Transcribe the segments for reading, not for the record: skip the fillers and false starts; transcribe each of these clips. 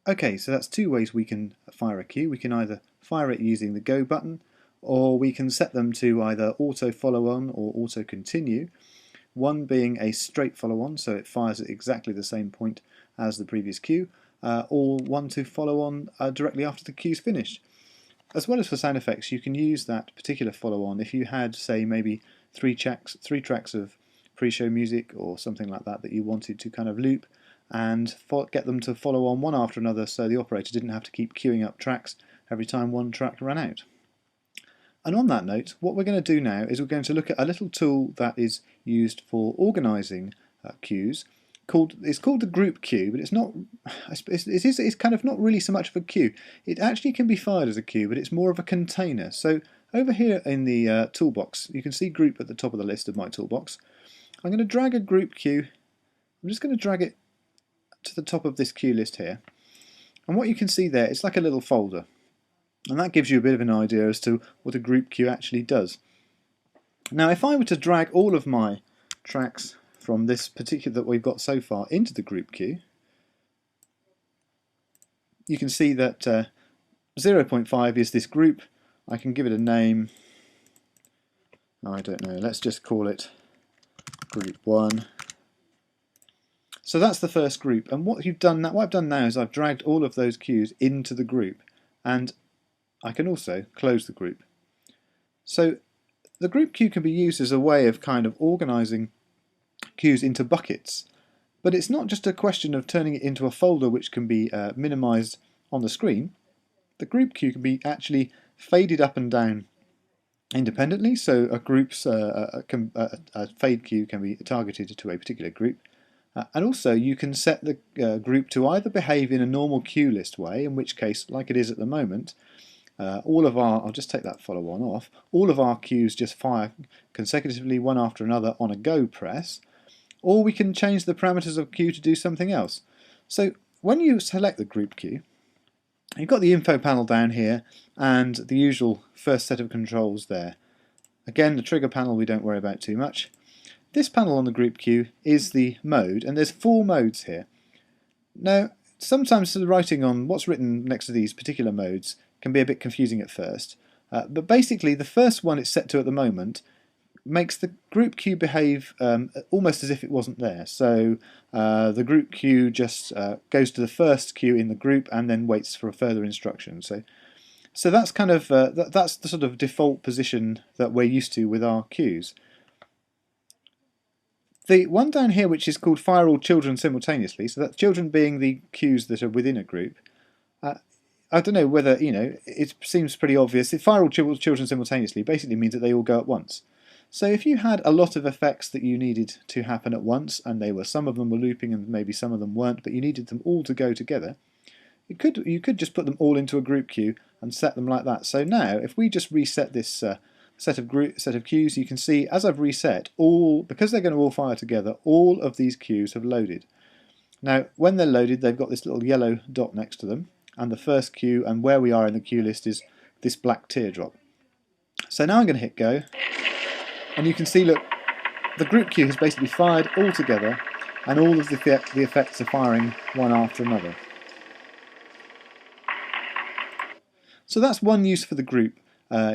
Okay, so that's two ways we can fire a queue. We can either fire it using the go button, or we can set them to either auto follow on or auto continue. One being a straight follow on, so it fires at exactly the same point as the previous queue, or one to follow on directly after the queue's finished. As well as for sound effects, you can use that particular follow on if you had, say, maybe three tracks of pre-show music or something like that that you wanted to kind of loop and get them to follow on one after another, so the operator didn't have to keep queuing up tracks every time one track ran out. And on that note, what we're going to do now is we're going to look at a little tool that is used for organising queues. It's called the group queue, but it's not. It's kind of not really so much of a queue. It actually can be fired as a queue, but it's more of a container. So over here in the toolbox, you can see group at the top of the list of my toolbox. I'm going to drag a group queue. I'm just going to drag it to the top of this queue list here, and what you can see there, it's like a little folder, and that gives you a bit of an idea as to what a group queue actually does. Now if I were to drag all of my tracks from this particular that we've got so far into the group queue, you can see that 0.5 is this group. I can give it a name. I don't know, let's just call it group 1. So that's the first group, and what I've done now is I've dragged all of those queues into the group, and I can also close the group. So the group queue can be used as a way of kind of organising queues into buckets, but it's not just a question of turning it into a folder which can be minimised on the screen. The group queue can be actually faded up and down independently, so a group's a fade queue can be targeted to a particular group. And also you can set the group to either behave in a normal queue list way, in which case, like it is at the moment, I'll just take that follow on off, all of our queues just fire consecutively one after another on a go press, or we can change the parameters of queue to do something else. So when you select the group queue, you've got the info panel down here and the usual first set of controls there. Again, the trigger panel we don't worry about too much. This panel on the group queue is the mode, and there's 4 modes here. Now, sometimes the writing on what's written next to these particular modes can be a bit confusing at first, but basically the first one it's set to at the moment makes the group queue behave almost as if it wasn't there. So the group queue just goes to the first queue in the group and then waits for a further instruction. So that's kind of that's the sort of default position that we're used to with our queues. The one down here which is called fire all children simultaneously, so that's children being the queues that are within a group. I don't know whether, it seems pretty obvious. Fire all children simultaneously basically means that they all go at once. So if you had a lot of effects that you needed to happen at once, and some of them were looping and maybe some of them weren't, but you needed them all to go together, you could just put them all into a group queue and set them like that. So now if we just reset this set of queues, you can see as I've reset, because they're going to all fire together, all of these queues have loaded. Now when they're loaded, they've got this little yellow dot next to them, and the first queue and where we are in the queue list is this black teardrop. So now I'm going to hit go, and you can see, look, the group queue has basically fired all together, and all of the effects are firing one after another. So that's one use for the group.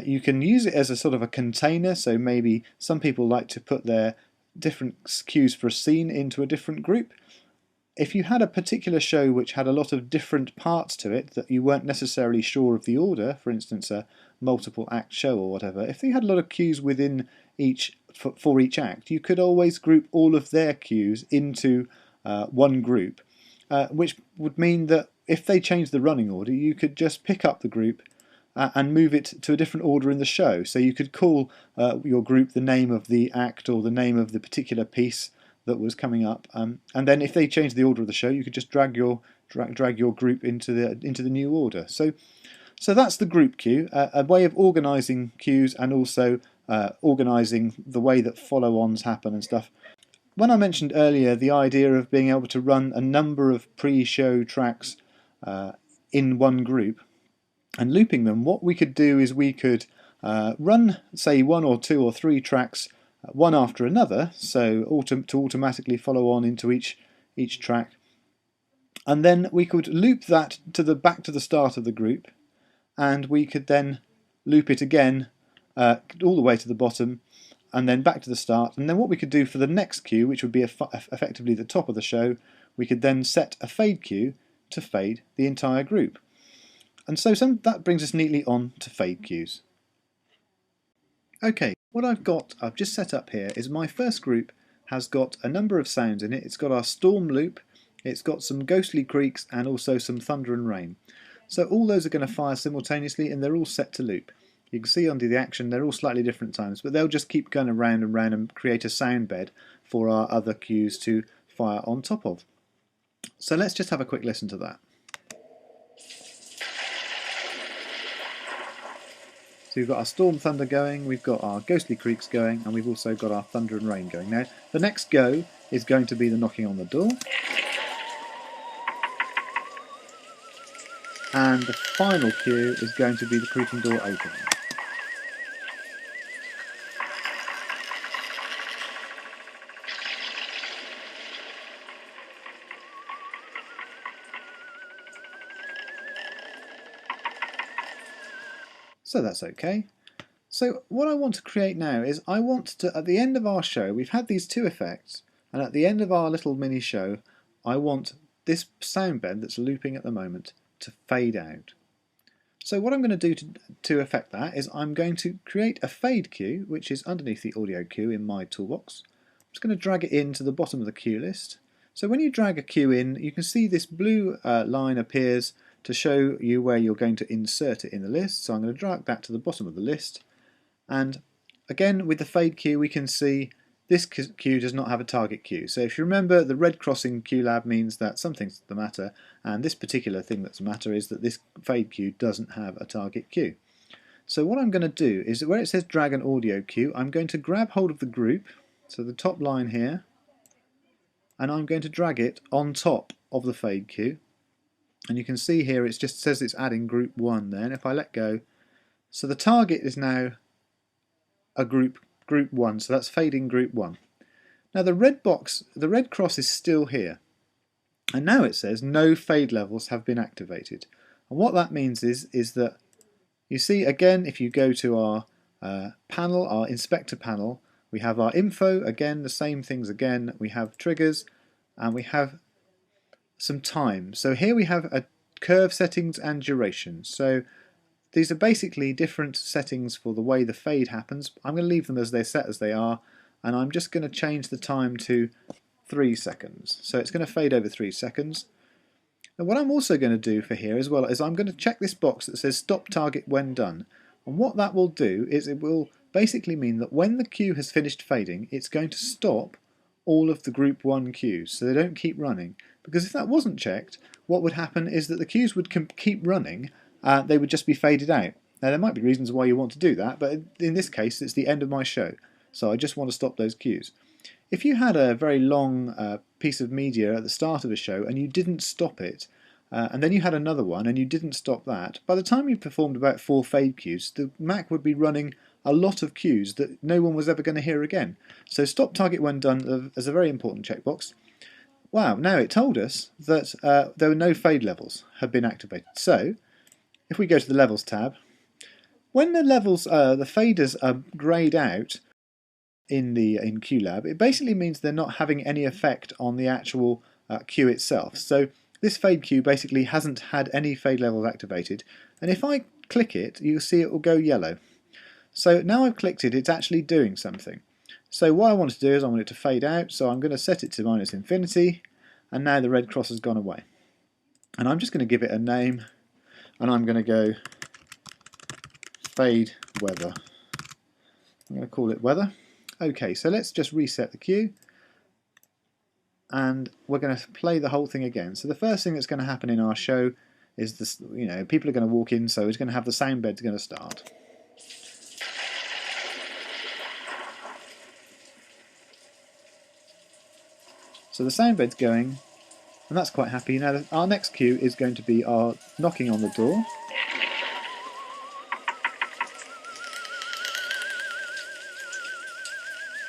You can use it as a sort of a container, so maybe some people like to put their different queues for a scene into a different group. If you had a particular show which had a lot of different parts to it that you weren't necessarily sure of the order, for instance a multiple act show or whatever, if you had a lot of queues within for each act, you could always group all of their queues into one group, which would mean that if they changed the running order, you could just pick up the group and move it to a different order in the show. So you could call your group the name of the act or the name of the particular piece that was coming up, and then if they changed the order of the show, you could just drag your group into the new order. So that's the group queue, a way of organising queues and also organising the way that follow-ons happen and stuff. When I mentioned earlier the idea of being able to run a number of pre-show tracks in one group and looping them, what we could do is we could run, say, 1 or 2 or 3 tracks one after another, so to automatically follow on into each track. And then we could loop that to the back to the start of the group, and we could then loop it again all the way to the bottom, and then back to the start. And then what we could do for the next cue, which would be effectively the top of the show, we could then set a fade cue to fade the entire group. And so that brings us neatly on to fade cues. Okay, what I've just set up here is my first group has got a number of sounds in it. It's got our storm loop, it's got some ghostly creaks, and also some thunder and rain. So all those are going to fire simultaneously, and they're all set to loop. You can see under the action they're all slightly different times, but they'll just keep going around and round and create a sound bed for our other cues to fire on top of. So let's just have a quick listen to that. So we've got our storm thunder going, we've got our ghostly creaks going, and we've also got our thunder and rain going. Now, the next go is going to be the knocking on the door. And the final cue is going to be the creaking door opening. So that's okay. So what I want to create now is I want to, at the end of our show, we've had these two effects, and at the end of our little mini show, I want this sound bed that's looping at the moment to fade out. So what I'm going to do to affect that is I'm going to create a fade cue, which is underneath the audio cue in my toolbox. I'm just going to drag it into the bottom of the cue list. So when you drag a cue in, you can see this blue line appears to show you where you're going to insert it in the list. So I'm going to drag that to the bottom of the list. And again, with the fade cue, we can see this cue does not have a target cue. So if you remember, the red cross in Qlab means that something's the matter, and this particular thing that's the matter is that this fade cue doesn't have a target cue. So what I'm going to do is that where it says drag an audio cue, I'm going to grab hold of the group, so the top line here, and I'm going to drag it on top of the fade cue. And you can see here it just says it's adding group 1 there, and if I let go, so the target is now a group 1, so that's fading group 1. Now the red box, the red cross is still here, and now it says no fade levels have been activated. And what that means is that you see again, if you go to our panel, our inspector panel, we have our info, again the same things again, we have triggers, and we have some time. So here we have a curve settings and duration. So these are basically different settings for the way the fade happens. I'm going to leave them as they're set as they are, and I'm just going to change the time to 3 seconds. So it's going to fade over 3 seconds. And what I'm also going to do for here as well is I'm going to check this box that says stop target when done. And what that will do is it will basically mean that when the cue has finished fading, it's going to stop all of the group 1 cues, so they don't keep running. Because if that wasn't checked, what would happen is that the cues would keep running, they would just be faded out. Now there might be reasons why you want to do that, but in this case it's the end of my show, so I just want to stop those cues. If you had a very long piece of media at the start of a show and you didn't stop it, and then you had another one and you didn't stop that, by the time you performed about 4 fade cues, the Mac would be running a lot of cues that no one was ever going to hear again. So stop target when done is a very important checkbox. Wow, now it told us that there were no fade levels have been activated. So if we go to the levels tab, when the levels, the faders are greyed out in Qlab, it basically means they're not having any effect on the actual cue itself. So this fade cue basically hasn't had any fade levels activated, and if I click it, you'll see it will go yellow. So now I've clicked it, it's actually doing something. So what I want to do is I want it to fade out, so I'm going to set it to -infinity, and now the red cross has gone away. And I'm just going to give it a name, and I'm going to go fade weather. I'm going to call it weather. Okay, so let's just reset the cue, and we're going to play the whole thing again. So the first thing that's going to happen in our show is this, people are going to walk in, so it's going to have the sound bed's going to start. So the sound bed's going, and that's quite happy. Now our next cue is going to be our knocking on the door.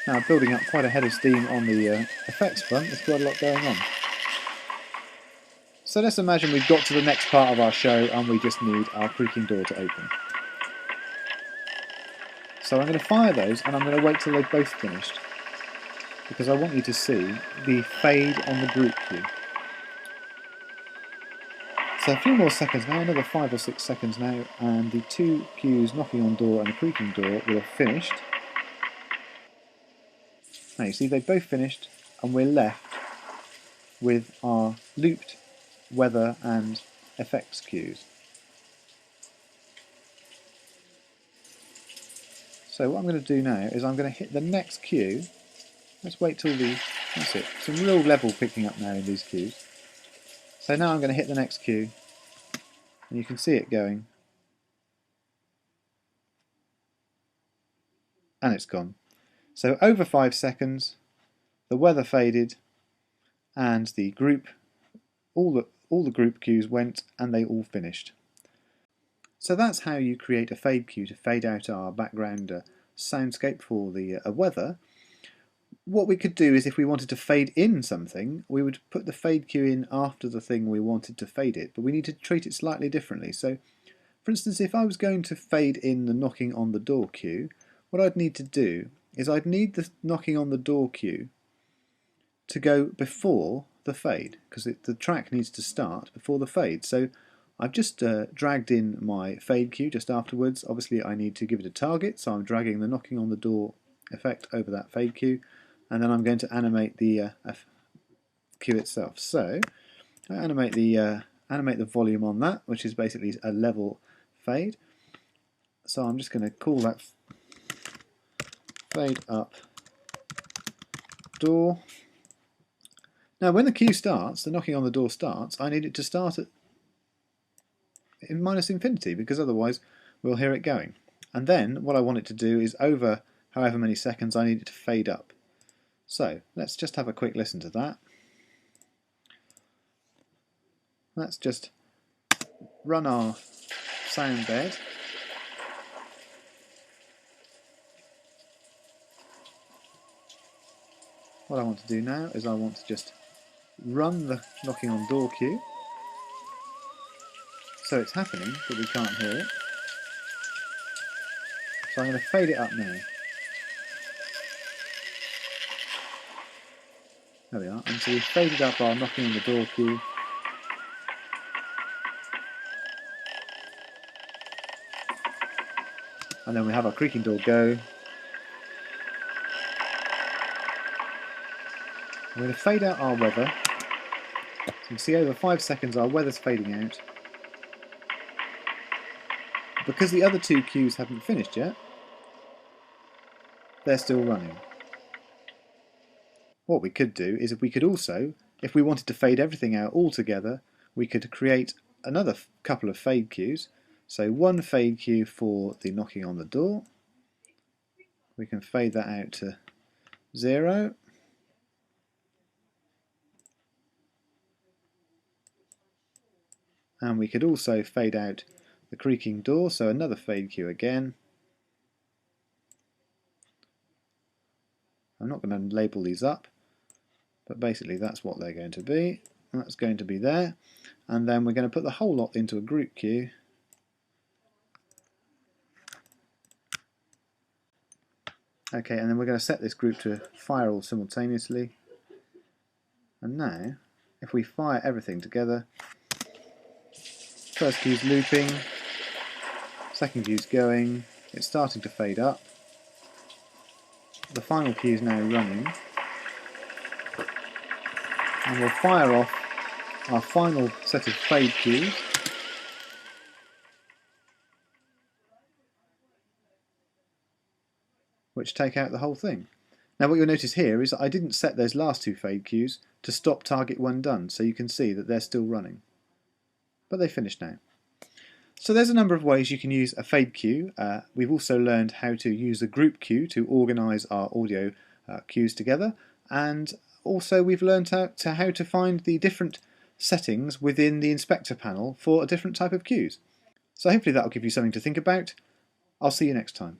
Now building up quite a head of steam on the effects front, there's quite a lot going on. So let's imagine we've got to the next part of our show and we just need our creaking door to open. So I'm going to fire those and I'm going to wait till they've both finished, because I want you to see the fade on the group queue. So a few more seconds now, another 5 or 6 seconds now, and the two queues knocking on door and the creaking door will have finished. Now you see they've both finished and we're left with our looped weather and effects queues. So what I'm going to do now is I'm going to hit the next queue. Let's wait till that's it, some real level picking up now in these queues. So now I'm going to hit the next queue and you can see it going. And it's gone. So over 5 seconds, the weather faded and the group, all the group queues went and they all finished. So that's how you create a fade queue to fade out our background soundscape for the weather. What we could do is, if we wanted to fade in something, we would put the fade queue in after the thing we wanted to fade it, but we need to treat it slightly differently. So, for instance, if I was going to fade in the knocking on the door queue, what I'd need to do is I'd need the knocking on the door queue to go before the fade, because the track needs to start before the fade. So I've just dragged in my fade queue just afterwards. Obviously I need to give it a target, so I'm dragging the knocking on the door effect over that fade queue, and then I'm going to animate the queue itself. So I animate the volume on that, which is basically a level fade. So I'm just going to call that fade up door. Now when the queue starts, the knocking on the door starts, I need it to start at minus infinity, because otherwise we'll hear it going. And then what I want it to do is, over however many seconds, I need it to fade up. So let's just have a quick listen to that. Let's just run our sound bed. What I want to do now is I want to just run the knocking on door queue, so it's happening but we can't hear it. So I'm going to fade it up now. There we are, and so we've faded up our knocking on the door queue. And then we have our creaking door go. I'm going to fade out our weather. So you can see over 5 seconds our weather's fading out. Because the other two queues haven't finished yet, they're still running. What we could do is, if we could also, if we wanted to fade everything out altogether, we could create another couple of fade queues. So one fade queue for the knocking on the door. We can fade that out to 0. And we could also fade out the creaking door, so another fade queue again. I'm not going to label these up, but basically that's what they're going to be. That's going to be there. And then we're going to put the whole lot into a group queue. Okay, and then we're going to set this group to fire all simultaneously. And now, if we fire everything together, first queue's looping, second queue's going, it's starting to fade up. The final queue is now running. And we'll fire off our final set of fade queues. Which take out the whole thing. Now what you'll notice here is that I didn't set those last two fade queues to stop target when done, so you can see that they're still running. But they finished now. So there's a number of ways you can use a fade queue. We've also learned how to use a group queue to organise our audio cues together, and also we've learned how to find the different settings within the inspector panel for a different type of cues. So hopefully that'll give you something to think about. I'll see you next time.